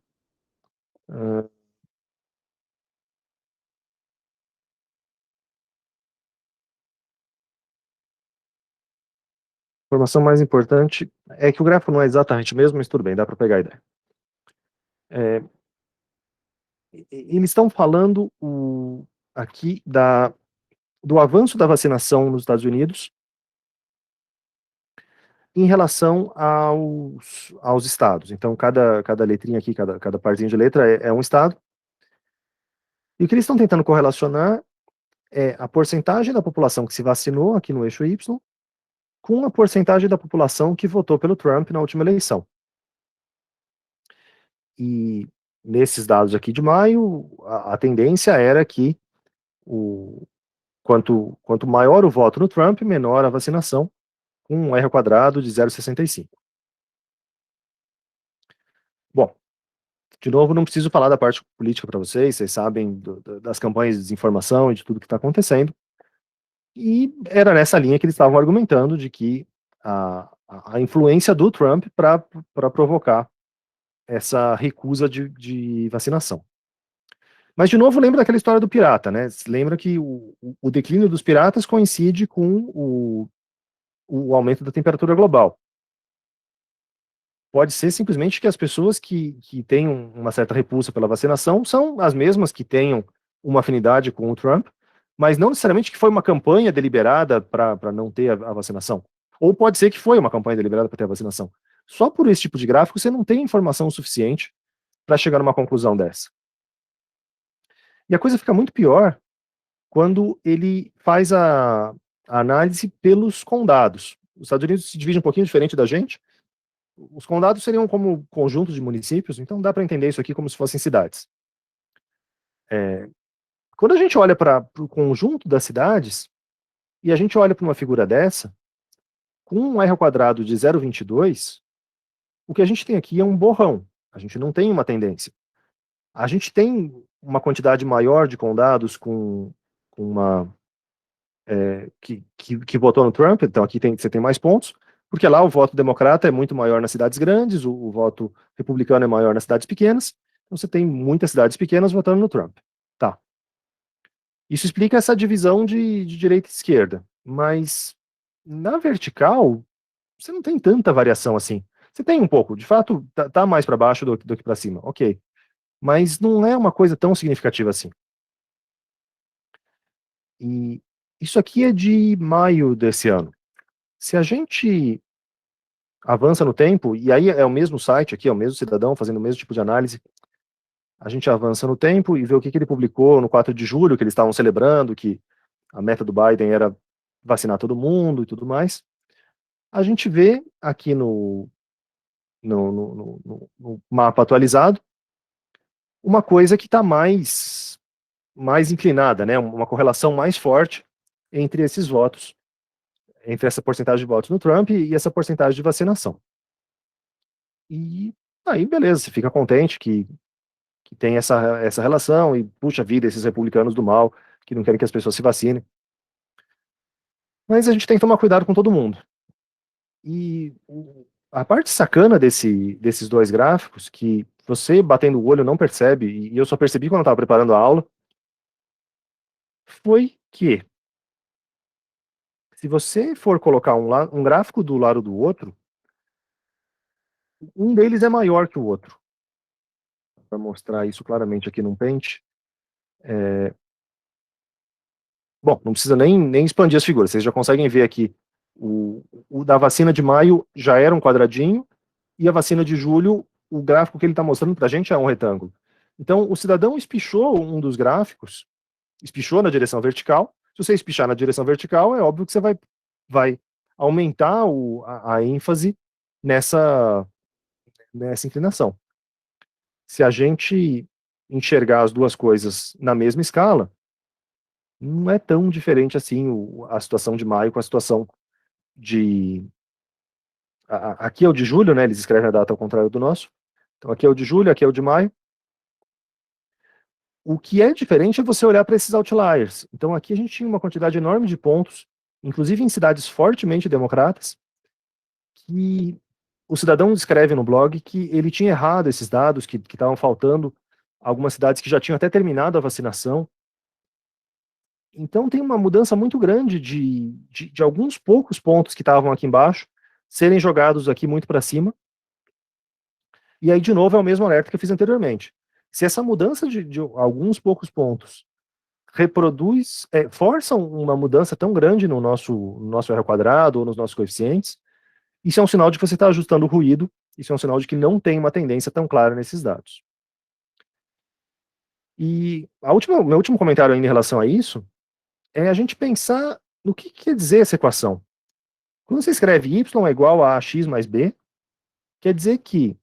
S1: A informação mais importante é que o gráfico não é exatamente o mesmo, mas tudo bem, dá para pegar a ideia. Eles estão falando aqui do avanço da vacinação nos Estados Unidos em relação aos estados. Então, cada letrinha aqui, cada parzinha de letra é um estado. E o que eles estão tentando correlacionar é a porcentagem da população que se vacinou aqui no eixo Y com a porcentagem da população que votou pelo Trump na última eleição. E nesses dados aqui de maio, a tendência era que quanto maior o voto no Trump, menor a vacinação, com um R quadrado de 0,65. Bom, de novo, não preciso falar da parte política para vocês sabem das campanhas de desinformação e de tudo que está acontecendo. E era nessa linha que eles estavam argumentando de que a influência do Trump para provocar essa recusa de vacinação. Mas, de novo, lembra daquela história do pirata, né? Lembra que o declínio dos piratas coincide com o aumento da temperatura global. Pode ser simplesmente que as pessoas que têm uma certa repulsa pela vacinação são as mesmas que tenham uma afinidade com o Trump, mas não necessariamente que foi uma campanha deliberada para não ter a vacinação. Ou pode ser que foi uma campanha deliberada para ter a vacinação. Só por esse tipo de gráfico você não tem informação suficiente para chegar numa conclusão dessa. E a coisa fica muito pior quando ele faz a análise pelos condados. Os Estados Unidos se divide um pouquinho diferente da gente. Os condados seriam como conjuntos de municípios, então dá para entender isso aqui como se fossem cidades. Quando a gente olha para o conjunto das cidades, e a gente olha para uma figura dessa, com um R ao quadrado de 0,22, o que a gente tem aqui é um borrão. A gente não tem uma tendência. A gente tem uma quantidade maior de condados com uma que votou no Trump, então aqui você tem mais pontos, porque lá o voto democrata é muito maior nas cidades grandes, o voto republicano é maior nas cidades pequenas, então você tem muitas cidades pequenas votando no Trump. Tá. Isso explica essa divisão de direita e esquerda, mas na vertical você não tem tanta variação assim. Você tem um pouco, de fato, tá mais para baixo do que para cima, ok. Mas não é uma coisa tão significativa assim. E isso aqui é de maio desse ano. Se a gente avança no tempo, e aí é o mesmo site aqui, é o mesmo cidadão fazendo o mesmo tipo de análise, a gente avança no tempo e vê o que ele publicou no 4 de julho, que eles estavam celebrando, que a meta do Biden era vacinar todo mundo e tudo mais. A gente vê aqui no mapa atualizado uma coisa que está mais inclinada, né? Uma correlação mais forte entre esses votos, entre essa porcentagem de votos no Trump e essa porcentagem de vacinação. E aí, beleza, você fica contente que tem essa relação e, puxa vida, esses republicanos do mal, que não querem que as pessoas se vacinem. Mas a gente tem que tomar cuidado com todo mundo. E a parte sacana desses dois gráficos, que você batendo o olho não percebe, e eu só percebi quando eu estava preparando a aula, foi que se você for colocar um gráfico do lado do outro, um deles é maior que o outro. Para mostrar isso claramente aqui num pente. Bom, não precisa nem expandir as figuras, vocês já conseguem ver aqui. O da vacina de maio já era um quadradinho, e a vacina de julho, o gráfico que ele está mostrando para a gente é um retângulo. Então, o cidadão espichou um dos gráficos, espichou na direção vertical. Se você espichar na direção vertical, é óbvio que você vai aumentar a ênfase nessa inclinação. Se a gente enxergar as duas coisas na mesma escala, não é tão diferente assim a situação de maio com a situação de... Aqui é o de julho, né? Eles escrevem a data ao contrário do nosso. Então aqui é o de julho, aqui é o de maio. O que é diferente é você olhar para esses outliers. Então aqui a gente tinha uma quantidade enorme de pontos, inclusive em cidades fortemente democratas, que o cidadão escreve no blog que ele tinha errado esses dados, que estavam faltando algumas cidades que já tinham até terminado a vacinação. Então tem uma mudança muito grande de alguns poucos pontos que estavam aqui embaixo serem jogados aqui muito para cima. E aí, de novo, é o mesmo alerta que eu fiz anteriormente. Se essa mudança de alguns poucos pontos força uma mudança tão grande no nosso R ao quadrado ou nos nossos coeficientes, isso é um sinal de que você está ajustando o ruído, isso é um sinal de que não tem uma tendência tão clara nesses dados. E meu último comentário ainda em relação a isso é a gente pensar no que quer dizer essa equação. Quando você escreve y é igual a x mais b, quer dizer que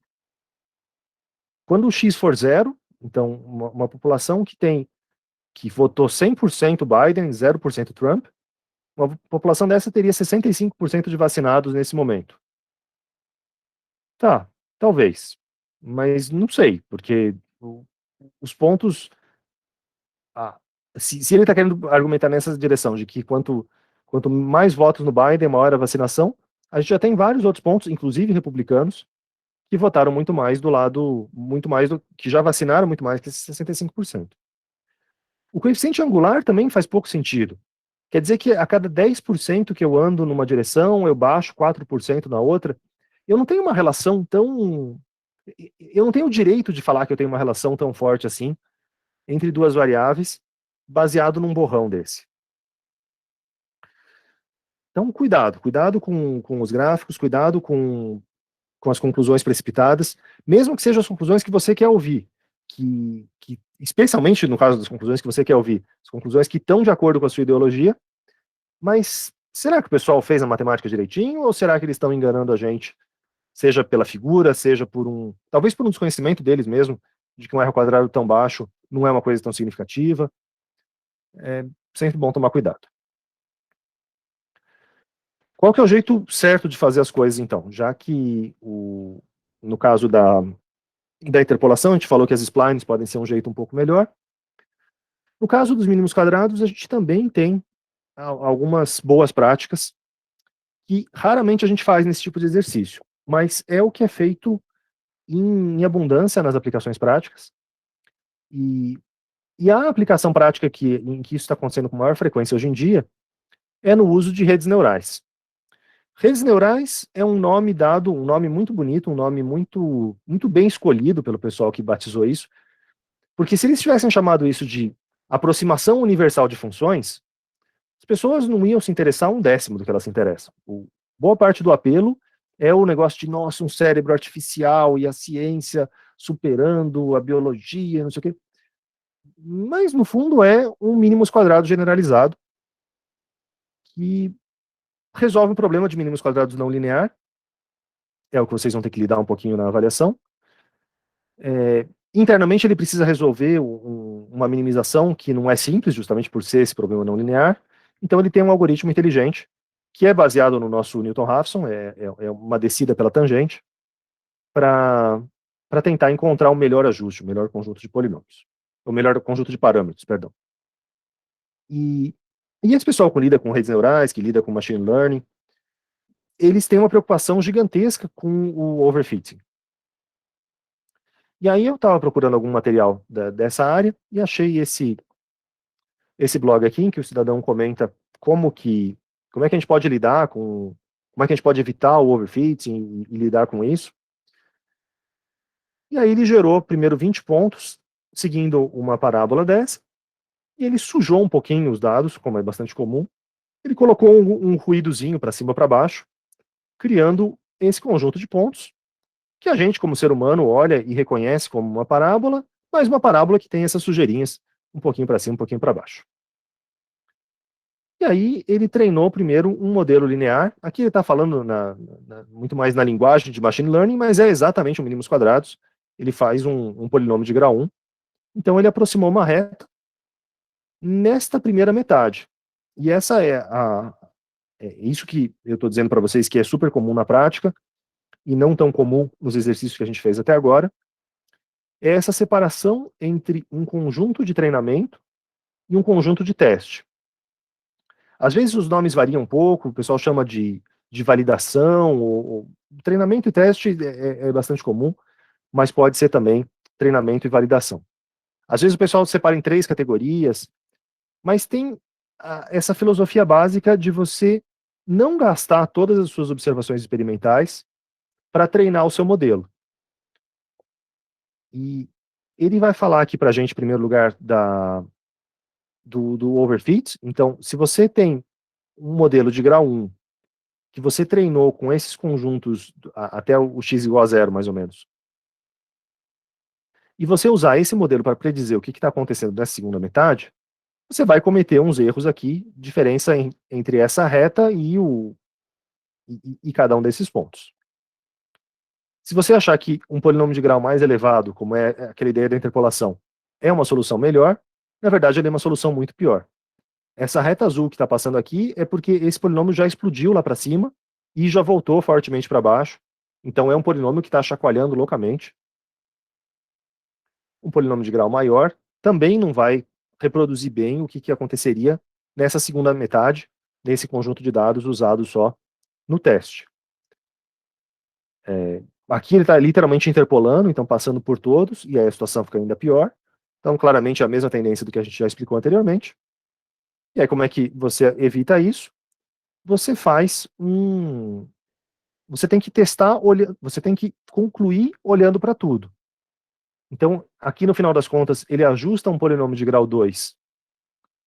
S1: quando o x for zero, então uma população que votou 100% Biden, 0% Trump, uma população dessa teria 65% de vacinados nesse momento. Tá, talvez, mas não sei, porque os pontos... se ele está querendo argumentar nessa direção de que quanto mais votos no Biden, maior a vacinação, a gente já tem vários outros pontos, inclusive republicanos, que votaram muito mais que já vacinaram muito mais que esses 65%. O coeficiente angular também faz pouco sentido. Quer dizer que a cada 10% que eu ando numa direção, eu baixo 4% na outra. eu não tenho uma relação tão... Eu não tenho o direito de falar que eu tenho uma relação tão forte assim entre duas variáveis baseado num borrão desse. Então, cuidado com os gráficos, cuidado com as conclusões precipitadas, mesmo que sejam as conclusões que você quer ouvir, especialmente no caso das conclusões que você quer ouvir, as conclusões que estão de acordo com a sua ideologia, mas será que o pessoal fez a matemática direitinho, ou será que eles estão enganando a gente, seja pela figura, seja talvez por um desconhecimento deles mesmo, de que um R² tão baixo não é uma coisa tão significativa? É sempre bom tomar cuidado. Qual que é o jeito certo de fazer as coisas, então? Já que, no caso da interpolação, a gente falou que as splines podem ser um jeito um pouco melhor. No caso dos mínimos quadrados, a gente também tem algumas boas práticas que raramente a gente faz nesse tipo de exercício, mas é o que é feito em abundância nas aplicações práticas. E a aplicação prática em que isso está acontecendo com maior frequência hoje em dia é no uso de redes neurais. Redes neurais é um nome dado, um nome muito bonito, um nome muito, muito bem escolhido pelo pessoal que batizou isso, porque se eles tivessem chamado isso de aproximação universal de funções, as pessoas não iam se interessar um décimo do que elas se interessam. Boa parte do apelo é o negócio de, nossa, um cérebro artificial e a ciência superando a biologia, não sei o quê. Mas, no fundo, é um mínimos quadrados generalizado que resolve um problema de mínimos quadrados não linear. É o que vocês vão ter que lidar um pouquinho na avaliação. Internamente, ele precisa resolver uma minimização que não é simples, justamente por ser esse problema não linear. Então, ele tem um algoritmo inteligente, que é baseado no nosso Newton-Raphson, é uma descida pela tangente, para tentar encontrar o melhor ajuste, o melhor conjunto de polinômios. O melhor conjunto de parâmetros, perdão. E esse pessoal que lida com redes neurais, que lida com machine learning, eles têm uma preocupação gigantesca com o overfitting. E aí eu estava procurando algum material dessa área e achei esse blog aqui, em que o cidadão comenta como é que a gente pode lidar como é que a gente pode evitar o overfitting e lidar com isso. E aí ele gerou primeiro 20 pontos, seguindo uma parábola dessa, e ele sujou um pouquinho os dados, como é bastante comum. Ele colocou um ruídozinho para cima ou para baixo, criando esse conjunto de pontos, que a gente, como ser humano, olha e reconhece como uma parábola, mas uma parábola que tem essas sujeirinhas um pouquinho para cima, um pouquinho para baixo. E aí ele treinou primeiro um modelo linear. Aqui ele está falando muito mais na linguagem de machine learning, mas é exatamente um mínimos quadrados. Ele faz um polinômio de grau 1. Então ele aproximou uma reta nesta primeira metade. E essa é isso que eu estou dizendo para vocês que é super comum na prática, e não tão comum nos exercícios que a gente fez até agora, é essa separação entre um conjunto de treinamento e um conjunto de teste. Às vezes os nomes variam um pouco, o pessoal chama de validação, ou treinamento e teste é bastante comum, mas pode ser também treinamento e validação. Às vezes o pessoal separa em 3 categorias, mas tem essa filosofia básica de você não gastar todas as suas observações experimentais para treinar o seu modelo. E ele vai falar aqui para a gente, em primeiro lugar, do overfit. Então, se você tem um modelo de grau 1, que você treinou com esses conjuntos até o x igual a 0, mais ou menos, e você usar esse modelo para predizer o que está acontecendo nessa segunda metade, você vai cometer uns erros aqui, diferença entre essa reta e cada um desses pontos. Se você achar que um polinômio de grau mais elevado, como é aquela ideia da interpolação, é uma solução melhor, na verdade ele é uma solução muito pior. Essa reta azul que está passando aqui é porque esse polinômio já explodiu lá para cima e já voltou fortemente para baixo. Então é um polinômio que está chacoalhando loucamente. Um polinômio de grau maior também não vai reproduzir bem o que aconteceria nessa segunda metade, nesse conjunto de dados usado só no teste. Aqui ele está literalmente interpolando, então passando por todos, e aí a situação fica ainda pior. Então, claramente, é a mesma tendência do que a gente já explicou anteriormente. E aí, como é que você evita isso? Você faz você tem que testar, você tem que concluir olhando para tudo. Então, aqui no final das contas, ele ajusta um polinômio de grau 2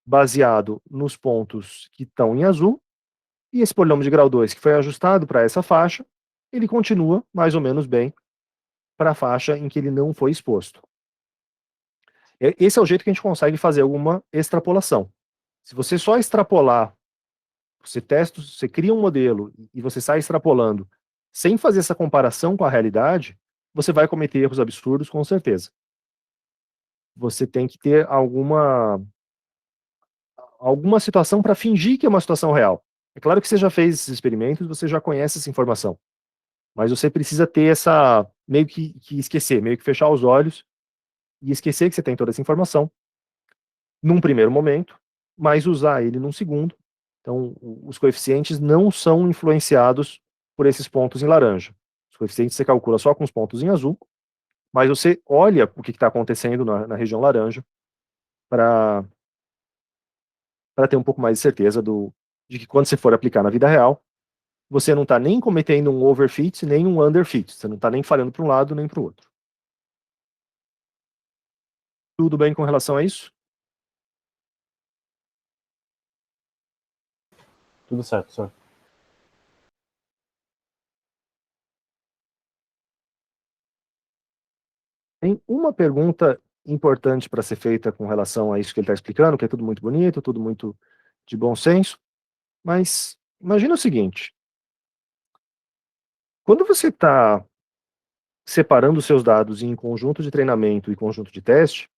S1: baseado nos pontos que estão em azul, e esse polinômio de grau 2 que foi ajustado para essa faixa, ele continua mais ou menos bem para a faixa em que ele não foi exposto. Esse é o jeito que a gente consegue fazer alguma extrapolação. Se você só extrapolar, você testa, você cria um modelo e você sai extrapolando, sem fazer essa comparação com a realidade, você vai cometer erros absurdos com certeza. Você tem que ter alguma situação para fingir que é uma situação real. É claro que você já fez esses experimentos, você já conhece essa informação, mas você precisa ter essa, meio que esquecer, meio que fechar os olhos e esquecer que você tem toda essa informação num primeiro momento, mas usar ele num segundo. Então, os coeficientes não são influenciados por esses pontos em laranja. Os coeficientes você calcula só com os pontos em azul, mas você olha o que está acontecendo na região laranja para ter um pouco mais de certeza de que quando você for aplicar na vida real, você não está nem cometendo um overfit, nem um underfit. Você não está nem falhando para um lado nem para o outro. Tudo bem com relação a isso?
S2: Tudo certo, senhor.
S1: Tem uma pergunta importante para ser feita com relação a isso que ele está explicando, que é tudo muito bonito, tudo muito de bom senso, mas imagina o seguinte: quando você está separando os seus dados em conjunto de treinamento e conjunto de teste,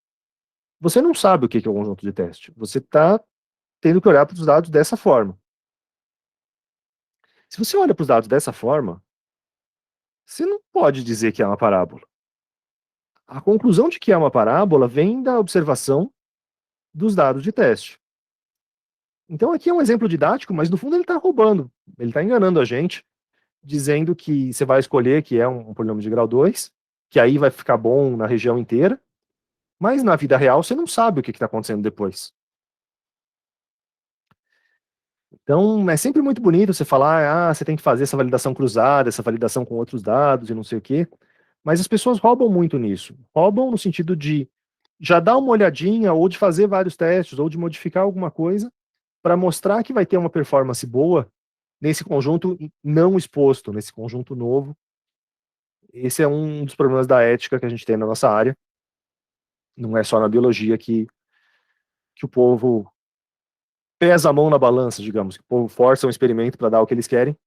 S1: você não sabe o que é o conjunto de teste. Você está tendo que olhar para os dados dessa forma. Se você olha para os dados dessa forma, você não pode dizer que é uma parábola. A conclusão de que é uma parábola vem da observação dos dados de teste. Então aqui é um exemplo didático, mas no fundo ele está roubando, ele está enganando a gente, dizendo que você vai escolher que é um polinômio de grau 2, que aí vai ficar bom na região inteira, mas na vida real você não sabe o que está acontecendo depois. Então é sempre muito bonito você falar, você tem que fazer essa validação cruzada, essa validação com outros dados e não sei o quê, mas as pessoas roubam muito nisso. Roubam no sentido de já dar uma olhadinha, ou de fazer vários testes, ou de modificar alguma coisa, para mostrar que vai ter uma performance boa nesse conjunto não exposto, nesse conjunto novo. Esse é um dos problemas da ética que a gente tem na nossa área. Não é só na biologia que o povo pesa a mão na balança, digamos, que o povo força um experimento para dar o que eles querem.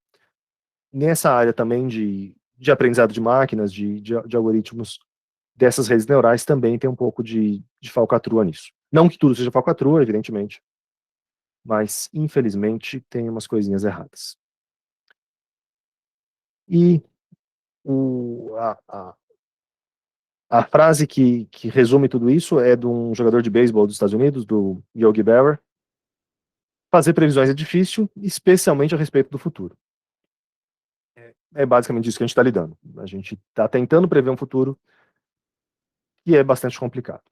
S1: Nessa área também de aprendizado de máquinas, de algoritmos dessas redes neurais, também tem um pouco de falcatrua nisso. Não que tudo seja falcatrua, evidentemente, mas infelizmente tem umas coisinhas erradas. E a frase que resume tudo isso é de um jogador de beisebol dos Estados Unidos, do Yogi Berra: fazer previsões é difícil, especialmente a respeito do futuro. É basicamente isso que a gente está lidando. A gente está tentando prever um futuro que é bastante complicado.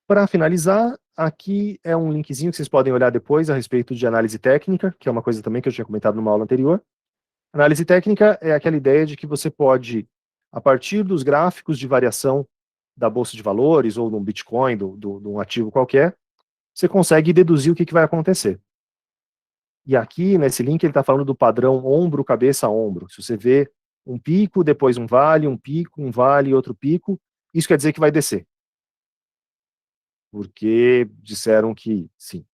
S1: Para finalizar, aqui é um linkzinho que vocês podem olhar depois a respeito de análise técnica, que é uma coisa também que eu tinha comentado numa aula anterior. Análise técnica é aquela ideia de que você pode, a partir dos gráficos de variação da bolsa de valores ou de um Bitcoin, de um ativo qualquer, você consegue deduzir o que vai acontecer. E aqui, nesse link, ele está falando do padrão ombro, cabeça, ombro. Se você vê um pico, depois um vale, um pico, um vale, outro pico, isso quer dizer que vai descer. Porque disseram que sim.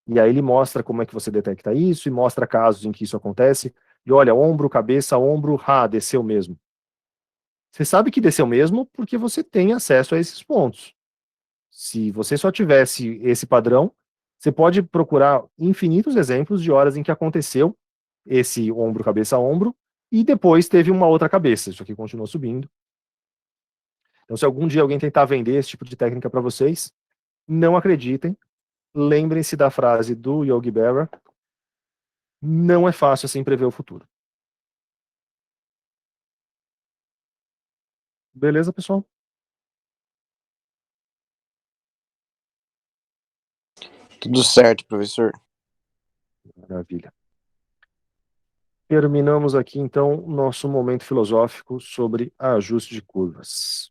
S1: E aí ele mostra como é que você detecta isso, e mostra casos em que isso acontece. E olha, ombro, cabeça, ombro, desceu mesmo. Você sabe que desceu mesmo porque você tem acesso a esses pontos. Se você só tivesse esse padrão, você pode procurar infinitos exemplos de horas em que aconteceu esse ombro, cabeça, ombro, e depois teve uma outra cabeça. Isso aqui continuou subindo. Então, se algum dia alguém tentar vender esse tipo de técnica para vocês, não acreditem. Lembrem-se da frase do Yogi Berra: não é fácil assim prever o futuro. Beleza, pessoal?
S3: Tudo certo, professor.
S1: Maravilha. Terminamos aqui, então, nosso momento filosófico sobre ajuste de curvas.